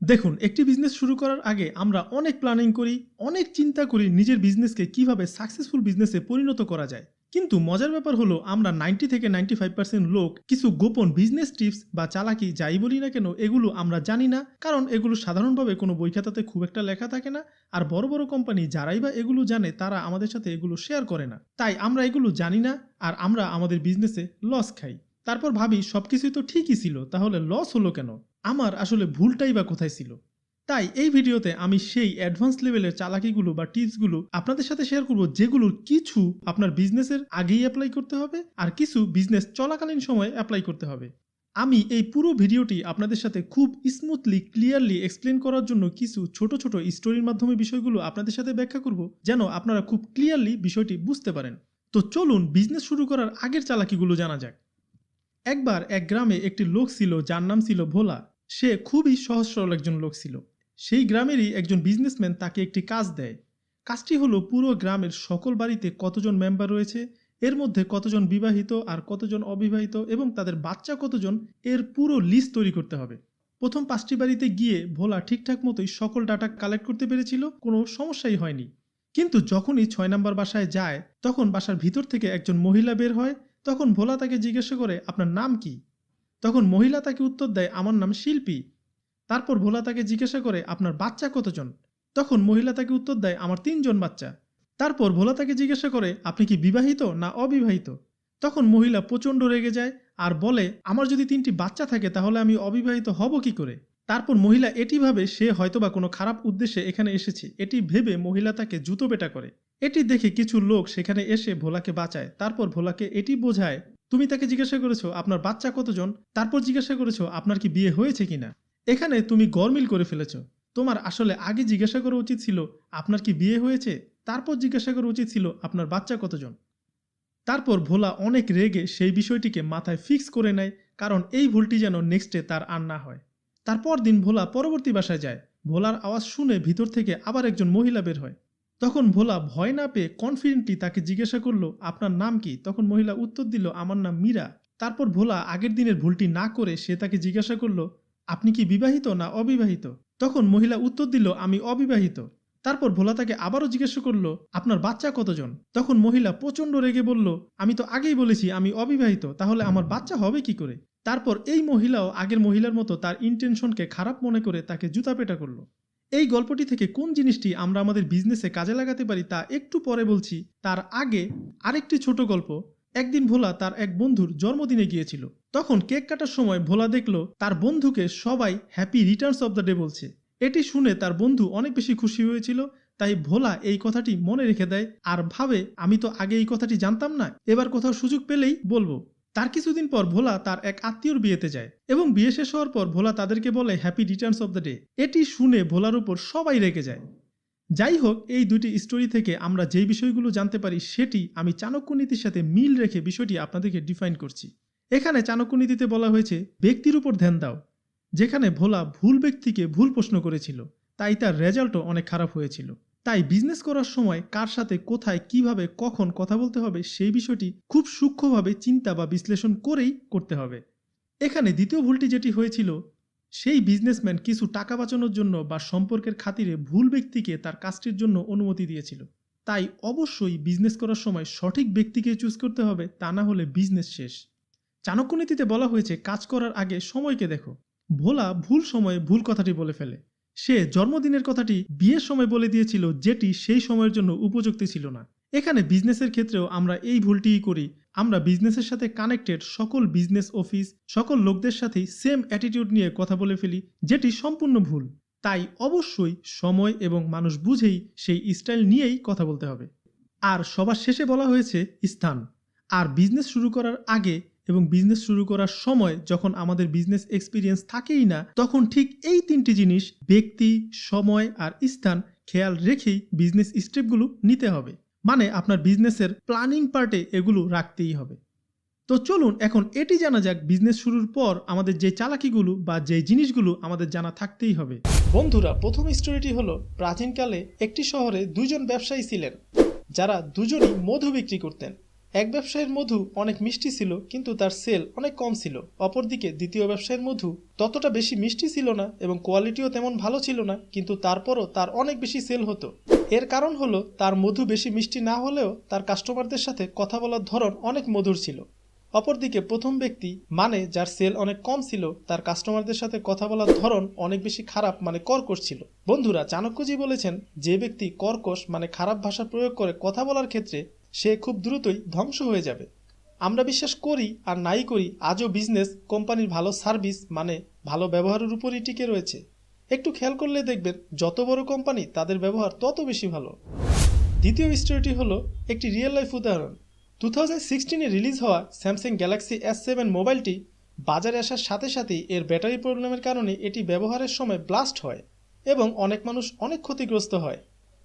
দেখুন, একটি বিজনেস শুরু করার আগে আমরা অনেক প্ল্যানিং করি, অনেক চিন্তা করি নিজের বিজনেসকে কিভাবে সাকসেসফুল বিজনেসে পরিণত করা যায়। কিন্তু মজার ব্যাপার হলো আমরা 90 থেকে 95% লোক কিছু গোপন বিজনেস টিপস বা চালাকি যাই বলি না কেন এগুলো আমরা জানি না, কারণ এগুলো সাধারণভাবে কোনো বই খাতাতে খুব একটা লেখা থাকে না। আর বড় বড় কোম্পানি যারাই বা এগুলো জানে তারা আমাদের সাথে এগুলো শেয়ার করে না, তাই আমরা এগুলো জানি না আর আমরা আমাদের বিজনেসে লস খাই। তারপর ভাবি সবকিছুই তো ঠিকই ছিল, তাহলে লস হলো কেন, আমার আসলে ভুলটাই বা কোথায় ছিল। তাই এই ভিডিওতে আমি সেই অ্যাডভান্স লেভেলের চালাকিগুলো বা টিপসগুলো আপনাদের সাথে শেয়ার করব, যেগুলোর কিছু আপনার বিজনেসের আগেই অ্যাপ্লাই করতে হবে আর কিছু বিজনেস চলাকালীন সময়ে অ্যাপ্লাই করতে হবে। আমি এই পুরো ভিডিওটি আপনাদের সাথে খুব স্মুথলি ক্লিয়ারলি এক্সপ্লেন করার জন্য কিছু ছোট ছোট স্টোরির মাধ্যমে বিষয়গুলো আপনাদের সাথে ব্যাখ্যা করব, যেন আপনারা খুব ক্লিয়ারলি বিষয়টি বুঝতে পারেন। তো চলুন বিজনেস শুরু করার আগের চালাকিগুলো জানা যাক। একবার এক গ্রামে একটি লোক ছিল যার নাম ছিল ভোলা। সে খুবই সহজ সরল একজন লোক ছিল। সেই গ্রামেরই একজন বিজনেসম্যান তাকে একটি কাজ দেয়। কাজটি হলো পুরো গ্রামের সকল বাড়িতে কতজন মেম্বার রয়েছে, এর মধ্যে কতজন বিবাহিত আর কতজন অবিবাহিত এবং তাদের বাচ্চা কতজন, এর পুরো লিস্ট তৈরি করতে হবে। প্রথম 5টি বাড়িতে গিয়ে ভোলা ঠিকঠাক মতোই সকল ডাটা কালেক্ট করতে পেরেছিল, কোনো সমস্যাই হয়নি। কিন্তু যখনই 6 নম্বর বাসায় যায় তখন বাসার ভিতর থেকে একজন মহিলা বের হয়। তখন ভোলা তাকে জিজ্ঞাসা করে, আপনার নাম কি? তখন মহিলা তাকে উত্তর দেয়, আমার নাম শিল্পী। তারপর ভোলা তাকে জিজ্ঞাসা করে, আপনার বাচ্চা কতজন? তখন মহিলা তাকে উত্তর দেয়, আমার 3জন বাচ্চা। তারপর ভোলা তাকে জিজ্ঞাসা করে, আপনি কি বিবাহিত না অবিবাহিত? তখন মহিলা প্রচণ্ড রেগে যায় আর বলে, আমার যদি 3টি বাচ্চা থাকে তাহলে আমি অবিবাহিত হব কি করে? তারপর মহিলা এটি ভাবে সে হয়তোবা কোনো খারাপ উদ্দেশ্যে এখানে এসেছে, এটি ভেবে মহিলা তাকে জুতো পেটা করে। এটি দেখে কিছু লোক সেখানে এসে ভোলাকে বাঁচায়। তারপর ভোলাকে এটি বোঝায়, তুমি তাকে জিজ্ঞাসা করেছো আপনার বাচ্চা কতজন, তারপর জিজ্ঞাসা করেছো আপনার কি বিয়ে হয়েছে কিনা। এখানে তুমি গরমিল করে ফেলেছ। তোমার আসলে আগে জিজ্ঞাসা করা উচিত ছিল আপনার কি বিয়ে হয়েছে, তারপর জিজ্ঞাসা করা উচিত ছিল আপনার বাচ্চা কতজন। তারপর ভোলা অনেক রেগে সেই বিষয়টিকে মাথায় ফিক্স করে নেয়, কারণ এই ভুলটি যেন নেক্সটে তার আর না হয়। তারপর দিন ভোলা পরবর্তী বাসায় যায়। ভোলার আওয়াজ শুনে ভিতর থেকে আবার একজন মহিলা বের হয়। তখন ভোলা ভয় না পেয়ে কনফিডেন্টলি তাকে জিজ্ঞাসা করলো, আপনার নাম কি? তখন মহিলা উত্তর দিল, আমার নাম মীরা। তারপর ভোলা আগের দিনের ভুলটি না করে সে তাকে জিজ্ঞাসা করলো, আপনি কি বিবাহিত না অবিবাহিত? তখন মহিলা উত্তর দিল, আমি অবিবাহিত। তারপর ভোলা তাকে আবারও জিজ্ঞাসা করলো, আপনার বাচ্চা কতজন? তখন মহিলা প্রচণ্ড রেগে বলল, আমি তো আগেই বলেছি আমি অবিবাহিত, তাহলে আমার বাচ্চা হবে কি করে? তারপর এই মহিলাও আগের মহিলার মতো তার ইন্টেনশনকে খারাপ মনে করে তাকে জুতাপেটা করলো। এই গল্পটি থেকে কোন জিনিসটি আমরা আমাদের বিজনেসে কাজে লাগাতে পারি তা একটু পরে বলছি। তার আগে আরেকটি ছোট গল্প। একদিন ভোলা তার এক বন্ধুর জন্মদিনে গিয়েছিল। তখন কেক কাটার সময় ভোলা দেখলো তার বন্ধুকে সবাই happy Returns of the day বলছে। এটি শুনে তার বন্ধু অনেক বেশি খুশি হয়েছিল। তাই ভোলা এই কথাটি মনে রেখে দেয় আর ভাবে, আমি তো আগে এই কথাটি জানতাম না, এবার কোথাও সুযোগ পেলেই বলবো। তার কিছুদিন পর ভোলা তার এক আত্মীয়র বিয়েতে যায় এবং বিয়ে শেষ হওয়ার পর ভোলা তাদেরকে বলে happy Returns of the day. এটি শুনে ভোলার উপর সবাই রেগে যায়। যাই হোক, এই দুটি স্টোরি থেকে আমরা যেই বিষয়গুলো জানতে পারি সেটি আমি চাণক্য নীতির সাথে মিল রেখে বিষয়টি আপনাদেরকে ডিফাইন করছি। এখানে চাণক্য নীতিতে বলা হয়েছে ব্যক্তির উপর ধ্যান দাও। যেখানে ভোলা ভুল ব্যক্তিকে ভুল প্রশ্ন করেছিল, তাই তার রেজাল্টও অনেক খারাপ হয়েছিল। তাই বিজনেস করার সময় কার সাথে কোথায় কিভাবে কখন কথা বলতে হবে সেই বিষয়টি খুব সূক্ষ্মভাবে চিন্তা বা বিশ্লেষণ করেই করতে হবে। এখানে দ্বিতীয় ভুলটি যেটি হয়েছিল, সেই বিজনেসম্যান কিছু টাকা বাঁচানোর জন্য বা সম্পর্কের খাতিরে ভুল ব্যক্তিকে তার কাজটির জন্য অনুমতি দিয়েছিল। তাই অবশ্যই বিজনেস করার সময় সঠিক ব্যক্তিকে চুজ করতে হবে, তা না হলে বিজনেস শেষ। চাণক্য নীতিতে বলা হয়েছে কাজ করার আগে সময়কে দেখো। ভোলা ভুল সময়ে ভুল কথাটি বলে ফেলে। সে জন্মদিনের কথাটি বিয়ের সময় বলে দিয়েছিল, যেটি সেই সময়ের জন্য উপযুক্ত ছিল না। এখানে বিজনেসের ক্ষেত্রেও আমরা এই ভুলটিই করি। আমরা বিজনেসের সাথে কানেক্টেড সকল বিজনেস অফিস সকল লোকদের সাথেই সেম অ্যাটিটিউড নিয়ে কথা বলে ফেলি, যেটি সম্পূর্ণ ভুল। তাই অবশ্যই সময় এবং মানুষ বুঝেই সেই স্টাইল নিয়েই কথা বলতে হবে। আর সবার শেষে বলা হয়েছে স্থান। আর বিজনেস শুরু করার আগে এবং বিজনেস শুরু করার সময় যখন আমাদের বিজনেস এক্সপিরিয়েন্স থাকেই না, তখন ঠিক এই 3টি জিনিস ব্যক্তি, সময় আর স্থান খেয়াল রেখেই বিজনেস স্টেপগুলো নিতে হবে। মানে আপনার বিজনেসের প্ল্যানিং পার্টে এগুলো রাখতেই হবে। তো চলুন এখন এটি জানা যাক বিজনেস শুরুর পর আমাদের যে চালাকিগুলো বা যে জিনিসগুলো আমাদের জানা থাকতেই হবে। বন্ধুরা, প্রথম স্টোরিটি হলো প্রাচীনকালে একটি শহরে 2জন ব্যবসায়ী ছিলেন, যারা দুজনই মধু বিক্রি করতেন। এক ব্যবসায়ীর মধু অনেক মিষ্টি ছিল, কিন্তু তার সেল অনেক কম ছিল। অপরদিকে দ্বিতীয় ব্যবসায়ীর মধু ততটা বেশি মিষ্টি ছিল না এবং কোয়ালিটিও তেমন ভালো ছিল না, কিন্তু তারপরও তার অনেক বেশি সেল হতো। এর কারণ হলো তার মধু বেশি মিষ্টি না হলেও তার কাস্টমারদের সাথে কথা বলার ধরন অনেক মধুর ছিল। অপরদিকে প্রথম ব্যক্তি মানে যার সেল অনেক কম ছিল, তার কাস্টমারদের সাথে কথা বলার ধরন অনেক বেশি খারাপ মানে কর্কশ ছিল। বন্ধুরা, চাণক্যজি বলেছেন যে ব্যক্তি কর্কশ মানে খারাপ ভাষা প্রয়োগ করে কথা বলার ক্ষেত্রে সে খুব দ্রুতই ধ্বংস হয়ে যাবে। আমরা বিশ্বাস করি আর নাই করি, আজও বিজনেস কোম্পানির ভালো সার্ভিস মানে ভালো ব্যবহারের উপরই টিকে রয়েছে। একটু খেয়াল করলে দেখবেন যত বড় কোম্পানি তাদের ব্যবহার তত বেশি ভালো। দ্বিতীয় স্টোরিটি হলো একটি রিয়েল লাইফ উদাহরণ। 2016-এ রিলিজ হওয়া স্যামসাং গ্যালাক্সি S7 মোবাইলটি বাজারে আসার সাথে সাথেই এর ব্যাটারি প্রবলেমের কারণে এটি ব্যবহারের সময় ব্লাস্ট হয় এবং অনেক মানুষ অনেক ক্ষতিগ্রস্ত হয়।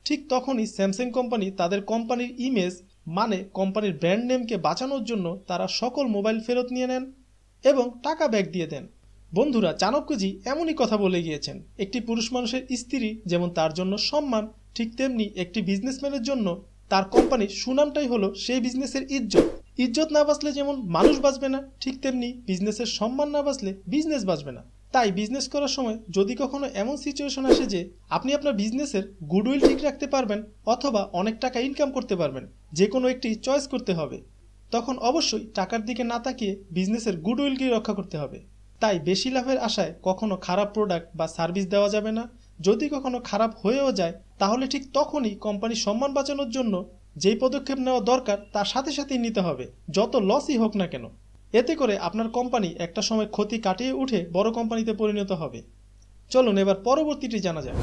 ঠিক তখনই স্যামসাং কোম্পানি তাদের কোম্পানির ইমেজ মানে কোম্পানির ব্র্যান্ড নেমকে বাঁচানোর জন্য তারা সকল মোবাইল ফেরত নিয়ে নেন এবং টাকা ব্যাক দিয়ে দেন। বন্ধুরা, চাণক্যজি এমনই কথা বলে গিয়েছেন, একটি পুরুষ মানুষের স্ত্রী যেমন তার জন্য সম্মান, ঠিক তেমনি একটি বিজনেসম্যানের জন্য তার কোম্পানির সুনামটাই হলো সেই বিজনেসের ইজ্জত। ইজ্জত না বাঁচলে যেমন মানুষ বাঁচবে না, ঠিক তেমনি বিজনেসের সম্মান না বাঁচলে বিজনেস বাঁচবে না। তাই বিজনেস করার সময় যদি কখনো এমন সিচুয়েশন আসে যে আপনি আপনার বিজনেসের গুডউইল ঠিক রাখতে পারবেন অথবা অনেক টাকা ইনকাম করতে পারবেন, যে কোনো একটি চয়েস করতে হবে, তখন অবশ্যই টাকার দিকে না তাকিয়ে বিজনেসের গুডউইলকেই রক্ষা করতে হবে। তাই বেশি লাভের আশায় কখনো খারাপ প্রোডাক্ট বা সার্ভিস দেওয়া যাবে না। যদি কখনো খারাপ হয়েও যায় তাহলে ঠিক তখনই কোম্পানির সম্মান বাঁচানোর জন্য যেই পদক্ষেপ নেওয়া দরকার তার সাথে সাথেই নিতে হবে, যত লসই হোক না কেন। এতে করে আপনার কোম্পানি একটা সময় ক্ষতি কাটিয়ে উঠে বড় কোম্পানিতে পরিণত হবে। চলুন এবার পরবর্তীটি জানা যাক।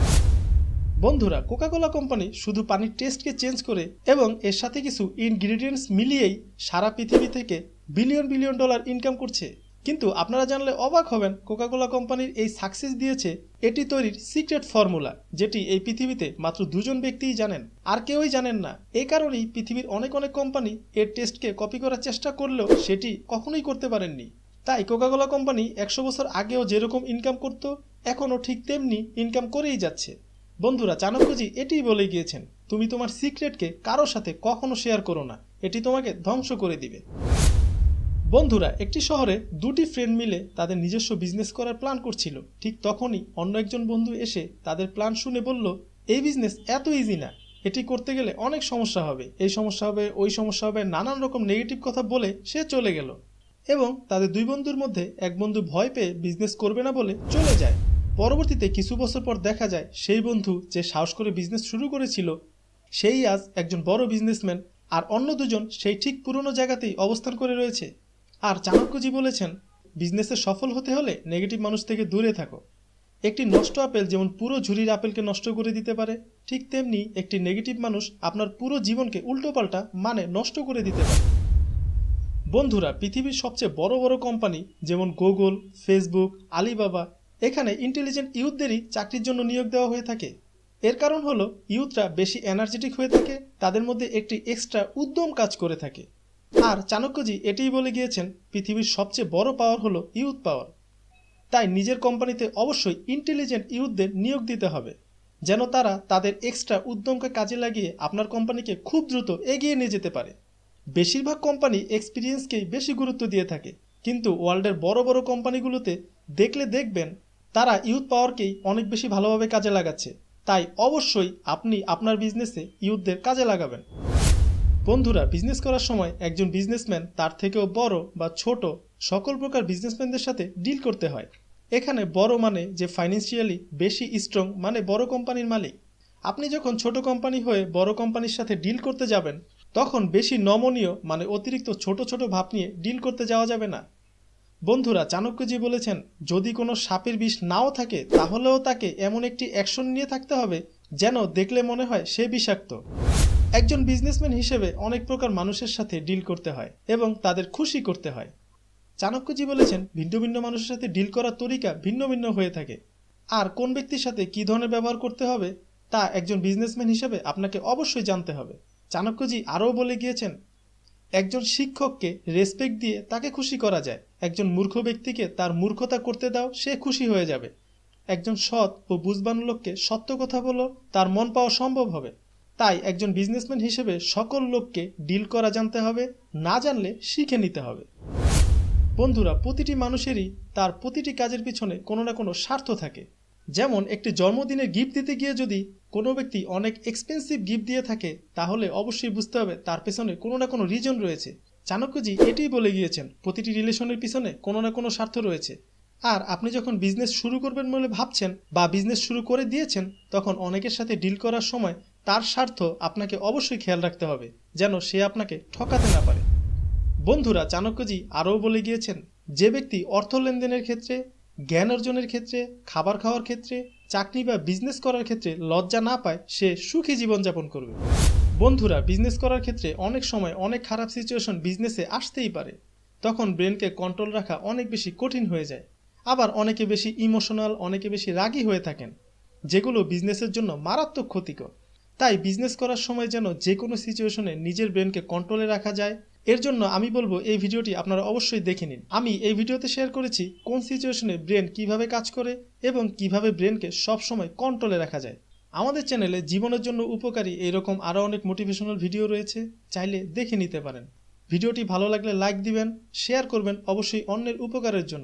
বন্ধুরা, কোকাকোলা কোম্পানি শুধু পানির টেস্টকে চেঞ্জ করে এবং এর সাথে কিছু ইনগ্রিডিয়েন্টস মিলিয়েই সারা পৃথিবী থেকে বিলিয়ন বিলিয়ন ডলার ইনকাম করছে। কিন্তু আপনারা জানলে অবাক হবেন, কোকাকোলা কোম্পানির এই সাকসেস দিয়েছে এটি তৈরির সিক্রেট ফর্মুলা, যেটি এই পৃথিবীতে মাত্র 2 জন ব্যক্তিই জানেন, আর কেউই জানেন না। এই কারণেই পৃথিবীর অনেক অনেক কোম্পানি এর টেস্টকে কপি করার চেষ্টা করলেও সেটি কখনোই করতে পারেননি। তাই কোকাকোলা কোম্পানি 100 বছর আগেও যেরকম ইনকাম করত এখনও ঠিক তেমনি ইনকাম করেই যাচ্ছে। বন্ধুরা, চাণক্যজি এটিই বলে গিয়েছেন, তুমি তোমার সিক্রেটকে কারোর সাথে কখনো শেয়ার করো না, এটি তোমাকে ধ্বংস করে দিবে। বন্ধুরা, একটি শহরে 2টি ফ্রেন্ড মিলে তাদের নিজস্ব বিজনেস করার প্ল্যান করছিল। ঠিক তখনই অন্য একজন বন্ধু এসে তাদের প্ল্যান শুনে বলল, এই বিজনেস এত ইজি না, এটি করতে গেলে অনেক সমস্যা হবে, এই সমস্যা হবে, ওই সমস্যা হবে, নানান রকম নেগেটিভ কথা বলে সে চলে গেল এবং তাদের 2 বন্ধুর মধ্যে এক বন্ধু ভয় পেয়ে বিজনেস করবে না বলে চলে যায়। পরবর্তীতে কিছু বছর পর দেখা যায় সেই বন্ধু যে সাহস করে বিজনেস শুরু করেছিল সেই আজ একজন বড় বিজনেসম্যান, আর অন্য 2 জন সেই ঠিক পুরনো জায়গাতেই অবস্থান করে রয়েছে। আর চাণক্যজি বলেছেন, বিজনেসে সফল হতে হলে নেগেটিভ মানুষ থেকে দূরে থাকো। একটি নষ্ট আপেল যেমন পুরো ঝুড়ির আপেলকে নষ্ট করে দিতে পারে, ঠিক তেমনি একটি নেগেটিভ মানুষ আপনার পুরো জীবনকে উল্টোপাল্টা মানে নষ্ট করে দিতে পারে। বন্ধুরা, পৃথিবীর সবচেয়ে বড় বড় কোম্পানি যেমন গুগল, ফেসবুক, আলিবাবা, এখানে ইন্টেলিজেন্ট ইউথদেরই চাকরির জন্য নিয়োগ দেওয়া হয়ে থাকে। এর কারণ হলো ইউথরা বেশি এনার্জেটিক হয়ে থাকে, তাদের মধ্যে একটি এক্সট্রা উদ্যম কাজ করে থাকে। আর চাণক্যজি এটিই বলে গিয়েছেন, পৃথিবীর সবচেয়ে বড় পাওয়ার হলো ইউথ পাওয়ার। তাই নিজের কোম্পানিতে অবশ্যই ইন্টেলিজেন্ট ইউথদের নিয়োগ দিতে হবে, যেন তারা তাদের এক্সট্রা উদ্যমকে কাজে লাগিয়ে আপনার কোম্পানিকে খুব দ্রুত এগিয়ে নিয়ে যেতে পারে। বেশিরভাগ কোম্পানি এক্সপিরিয়েন্সকেই বেশি গুরুত্ব দিয়ে থাকে, কিন্তু ওয়ার্ল্ডের বড় বড় কোম্পানিগুলোতে দেখলে দেখবেন তারা ইউথ পাওয়ারকেই অনেক বেশি ভালোভাবে কাজে লাগাচ্ছে। তাই অবশ্যই আপনি আপনার বিজনেসে ইউথদের কাজে লাগাবেন। বন্ধুরা, বিজনেস করার সময় একজন বিজনেসম্যান তার থেকেও বড় বা ছোট সকল প্রকার বিজনেসম্যানদের সাথে ডিল করতে হয়। এখানে বড় মানে যে ফাইন্যান্সিয়ালি বেশি স্ট্রং মানে বড় কোম্পানির মালিক। আপনি যখন ছোট কোম্পানি হয়ে বড় কোম্পানির সাথে ডিল করতে যাবেন তখন বেশি নমনীয় মানে অতিরিক্ত ছোট ছোট ভাব নিয়ে ডিল করতে যাওয়া যাবে না। বন্ধুরা, চাণক্যজি বলেছেন, যদি কোনো সাপের বিষ নাও থাকে তাহলেও তাকে এমন একটি অ্যাকশন নিয়ে থাকতে হবে যেন দেখলে মনে হয় সে বিষাক্ত। একজন বিজনেসম্যান হিসেবে অনেক প্রকার মানুষের সাথে ডিল করতে হয় এবং তাদের খুশি করতে হয়। চাণক্যজি বলেছেন, ভিন্ন ভিন্ন মানুষের সাথে ডিল করার তরিকা ভিন্ন ভিন্ন হয়ে থাকে, আর কোন ব্যক্তির সাথে কী ধরনের ব্যবহার করতে হবে তা একজন বিজনেসম্যান হিসেবে আপনাকে অবশ্যই জানতে হবে। চাণক্যজি আরও বলে গিয়েছেন, একজন শিক্ষককে রেসপেক্ট দিয়ে তাকে খুশি করা যায়, একজন মূর্খ ব্যক্তিকে তার মূর্খতা করতে দাও, সে খুশি হয়ে যাবে। একজন সৎ ও বুঝবান লোককে সত্য কথা বলো, তার মন পাওয়া সম্ভব হবে। তাই একজন বিজনেসম্যান হিসেবে সকল লোককে ডিল করা জানতে হবে, না জানলে শিখে নিতে হবে। বন্ধুরা, প্রতিটি মানুষেরই তার প্রতিটি কাজের পিছনে কোনো না কোনো স্বার্থ থাকে। যেমন একটি জন্মদিনের গিফট দিতে গিয়ে যদি কোনো ব্যক্তি অনেক এক্সপেন্সিভ গিফট দিয়ে থাকে, তাহলে অবশ্যই বুঝতে হবে তার পেছনে কোনো না কোনো রিজন রয়েছে। চাণক্যজি এটাই বলে গিয়েছেন, প্রতিটি রিলেশনের পিছনে কোনো না কোনো স্বার্থ রয়েছে। আর আপনি যখন বিজনেস শুরু করবেন বলে ভাবছেন বা বিজনেস শুরু করে দিয়েছেন, তখন অনেকের সাথে ডিল করার সময় তার স্বার্থ আপনাকে অবশ্যই খেয়াল রাখতে হবে, যেন সে আপনাকে ঠকাতে না পারে। বন্ধুরা, চাণক্যজি আরও বলে গিয়েছেন, যে ব্যক্তি অর্থ লেনদেনের ক্ষেত্রে, জ্ঞান অর্জনের ক্ষেত্রে, খাবার খাওয়ার ক্ষেত্রে, চাকরি বা বিজনেস করার ক্ষেত্রে লজ্জা না পায়, সে সুখী জীবনযাপন করবে। বন্ধুরা, বিজনেস করার ক্ষেত্রে অনেক সময় অনেক খারাপ সিচুয়েশন বিজনেসে আসতেই পারে। তখন ব্রেনকে কন্ট্রোল রাখা অনেক বেশি কঠিন হয়ে যায়। আবার অনেকে বেশি ইমোশনাল, অনেকে বেশি রাগী হয়ে থাকেন, যেগুলো বিজনেসের জন্য মারাত্মক ক্ষতিকর। তাই বিজনেস করার সময় যেন যে কোনো সিচুয়েশনে নিজের ব্রেনকে কন্ট্রোলে রাখা যায়, এর জন্য আমি বলবো এই ভিডিওটি আপনারা অবশ্যই দেখে নিন। আমি এই ভিডিওতে শেয়ার করেছি কোন সিচুয়েশনে ব্রেন কিভাবে কাজ করে এবং কিভাবে ব্রেনকে সবসময় কন্ট্রোলে রাখা যায়। আমাদের চ্যানেলে জীবনের জন্য উপকারী এইরকম আরও অনেক মোটিভেশনাল ভিডিও রয়েছে, চাইলে দেখে নিতে পারেন। ভিডিওটি ভালো লাগলে লাইক দিবেন, শেয়ার করবেন অবশ্যই অন্যের উপকারের জন্য।